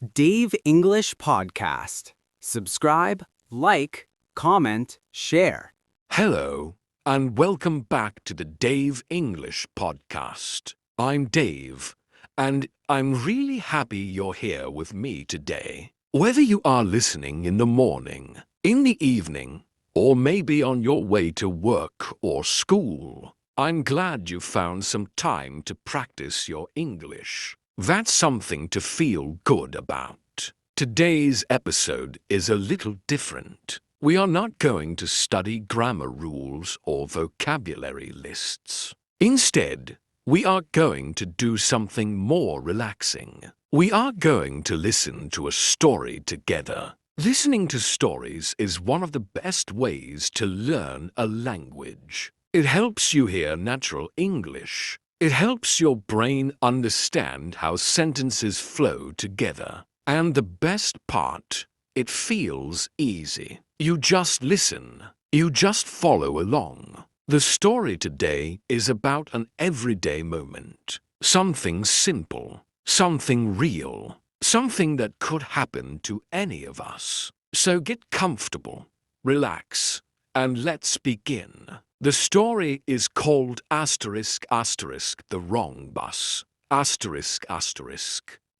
Dave English Podcast. Subscribe, like, comment, share. Hello, and welcome back to the Dave English Podcast. I'm Dave, and I'm really happy you're here with me today. Whether you are listening in the morning, in the evening, or maybe on your way to work or school, I'm glad you found some time to practice your English. That's something to feel good about. Today's episode is a little different. We are not going to study grammar rules or vocabulary lists. Instead, we are going to do something more relaxing. We are going to listen to a story together. Listening to stories is one of the best ways to learn a language. It helps you hear natural English. It helps your brain understand how sentences flow together. And the best part, it feels easy. You just listen. You just follow along. The story today is about an everyday moment. Something simple. Something real. Something that could happen to any of us. So get comfortable, relax, and let's begin. The story is called **The Wrong Bus**.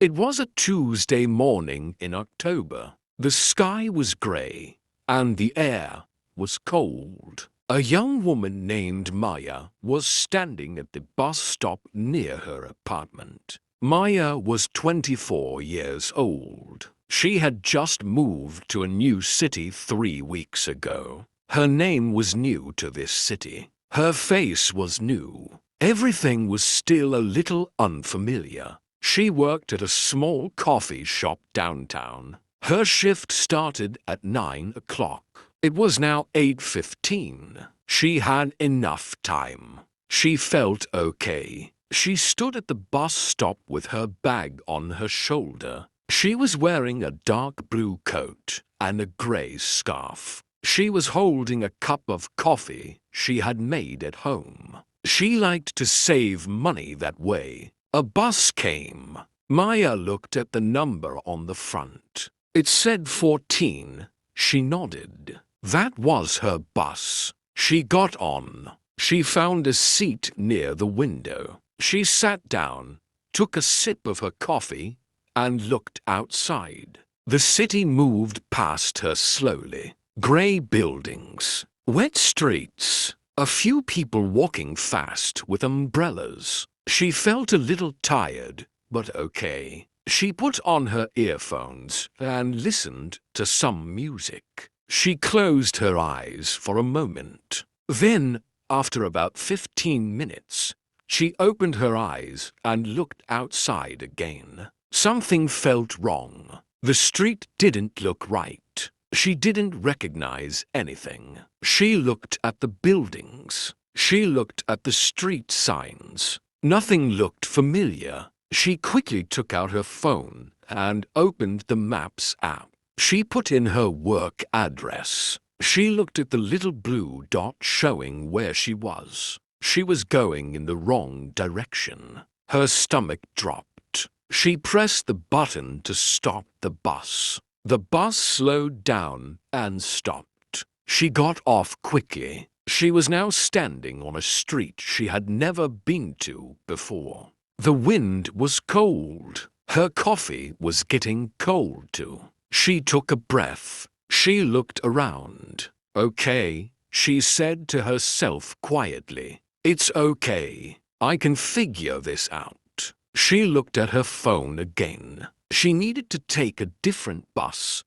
It was a Tuesday morning in October. The sky was grey, and the air was cold. A young woman named Maya was standing at the bus stop near her apartment. Maya was 24 years old. She had just moved to a new city 3 weeks ago. Her name was new to this city. Her face was new. Everything was still a little unfamiliar. She worked at a small coffee shop downtown. Her shift started at 9 o'clock. It was now 8:15. She had enough time. She felt okay. She stood at the bus stop with her bag on her shoulder. She was wearing a dark blue coat and a gray scarf. She was holding a cup of coffee she had made at home. She liked to save money that way. A bus came. Maya looked at the number on the front. It said 14. She nodded. That was her bus. She got on. She found a seat near the window. She sat down, took a sip of her coffee, and looked outside. The city moved past her slowly. Grey buildings, wet streets, a few people walking fast with umbrellas. She felt a little tired, but okay. She put on her earphones and listened to some music. She closed her eyes for a moment. Then, after about 15 minutes, she opened her eyes and looked outside again. Something felt wrong. The street didn't look right. She didn't recognize anything. She looked at the buildings. She looked at the street signs. Nothing looked familiar. She quickly took out her phone and opened the Maps app. She put in her work address. She looked at the little blue dot showing where she was. She was going in the wrong direction. Her stomach dropped. She pressed the button to stop the bus. The bus slowed down and stopped. She got off quickly. She was now standing on a street she had never been to before. The wind was cold. Her coffee was getting cold too. She took a breath. She looked around. Okay, she said to herself quietly. It's okay. I can figure this out. She looked at her phone again. She needed to take a different bus,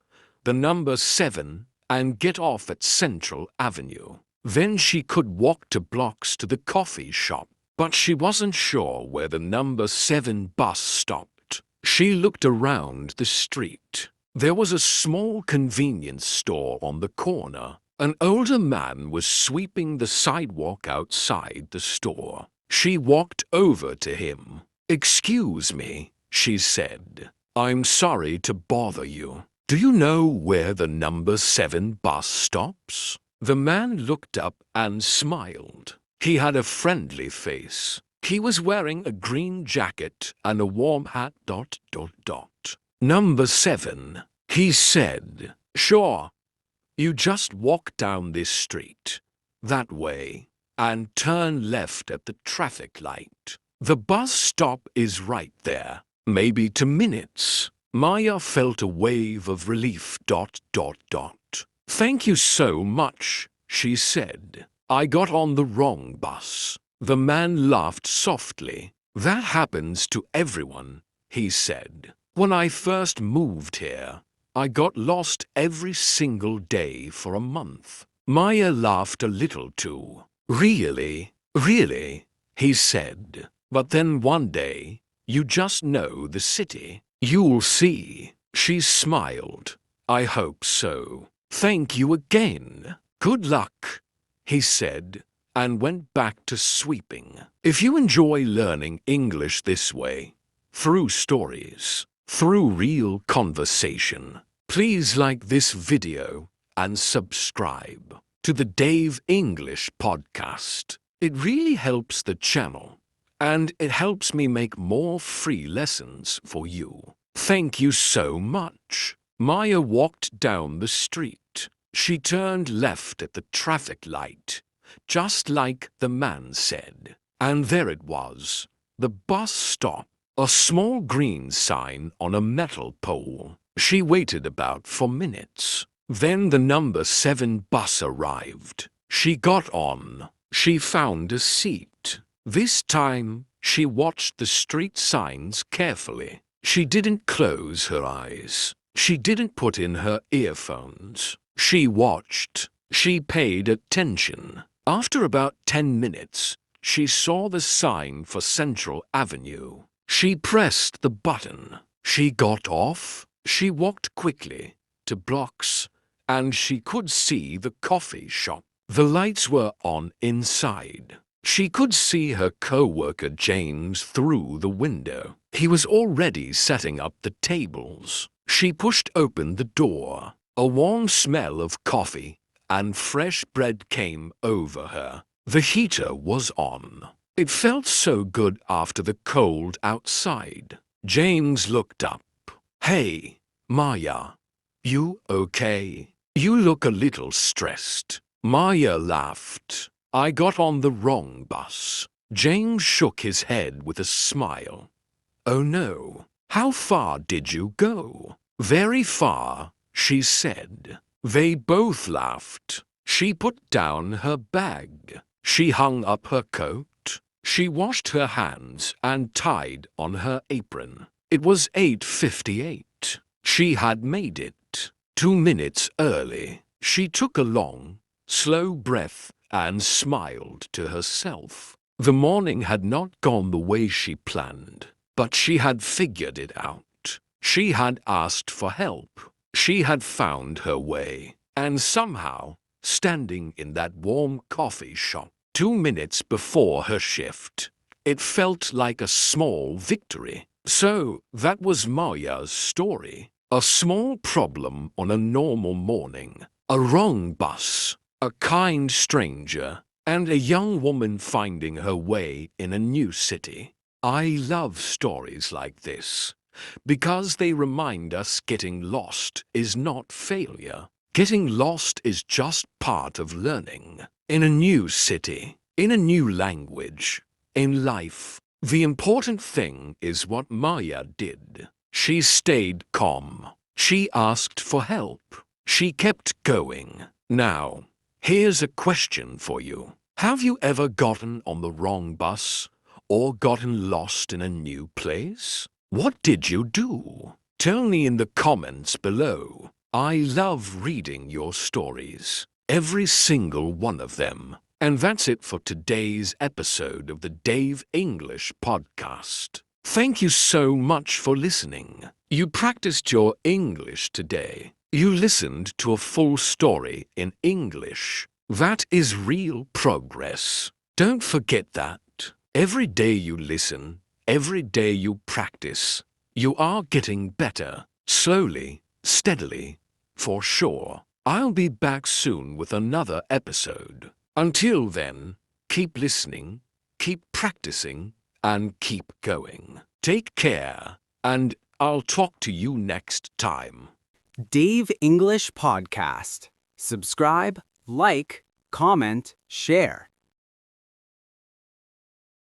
the number 7, and get off at Central Avenue. Then she could walk 2 blocks to the coffee shop, but she wasn't sure where the number 7 bus stopped. She looked around the street. There was a small convenience store on the corner. An older man was sweeping the sidewalk outside the store. She walked over to him. "Excuse me," she said. "I'm sorry to bother you. Do you know where the number 7 bus stops?" The man looked up and smiled. He had a friendly face. He was wearing a green jacket and a warm hat. Number 7. He said, "Sure. You just walk down this street, that way, and turn left at the traffic light. The bus stop is right there. Maybe 2 minutes." Maya felt a wave of relief. "Thank you so much," she said. "I got on the wrong bus." The man laughed softly. "That happens to everyone," he said. "When I first moved here, I got lost every single day for a month." Maya laughed a little too. "Really? Really?" he said. "But then one day, you just know the city. You'll see." She smiled. "I hope so. Thank you again. Good luck," he said, and went back to sweeping. If you enjoy learning English this way, through stories, through real conversation, please like this video and subscribe to the Dave English podcast. It really helps the channel, and it helps me make more free lessons for you. Thank you so much. Maya walked down the street. She turned left at the traffic light, just like the man said. And there it was, the bus stop, a small green sign on a metal pole. She waited about 4 minutes. Then the number 7 bus arrived. She got on. She found a seat. This time, she watched the street signs carefully. She didn't close her eyes. She didn't put in her earphones. She watched. She paid attention. After about 10 minutes, she saw the sign for Central Avenue. She pressed the button. She got off. She walked quickly to blocks, and she could see the coffee shop. The lights were on inside. She could see her co-worker James through the window. He was already setting up the tables. She pushed open the door. A warm smell of coffee and fresh bread came over her. The heater was on. It felt so good after the cold outside. James looked up. "Hey, Maya, you okay? You look a little stressed." Maya laughed. "I got on the wrong bus." James shook his head with a smile. "Oh no. How far did you go?" "Very far," she said. They both laughed. She put down her bag. She hung up her coat. She washed her hands and tied on her apron. It was 8:58. She had made it 2 minutes early. She took a long, slow breath and smiled to herself. The morning had not gone the way she planned, but she had figured it out. She had asked for help. She had found her way. And somehow, standing in that warm coffee shop 2 minutes before her shift, it felt like a small victory. So, that was Maya's story. A small problem on a normal morning, a wrong bus, a kind stranger, and a young woman finding her way in a new city. I love stories like this, because they remind us getting lost is not failure. Getting lost is just part of learning. In a new city, in a new language, in life, the important thing is what Maya did. She stayed calm. She asked for help. She kept going. Now, here's a question for you. Have you ever gotten on the wrong bus or gotten lost in a new place? What did you do? Tell me in the comments below. I love reading your stories, every single one of them. And that's it for today's episode of the Dave English podcast. Thank you so much for listening. You practiced your English today. You listened to a full story in English. That is real progress. Don't forget that. Every day you listen, every day you practice, you are getting better. Slowly, steadily, for sure. I'll be back soon with another episode. Until then, keep listening, keep practicing, and keep going. Take care, and I'll talk to you next time. Dave English Podcast. Subscribe, like, comment, share.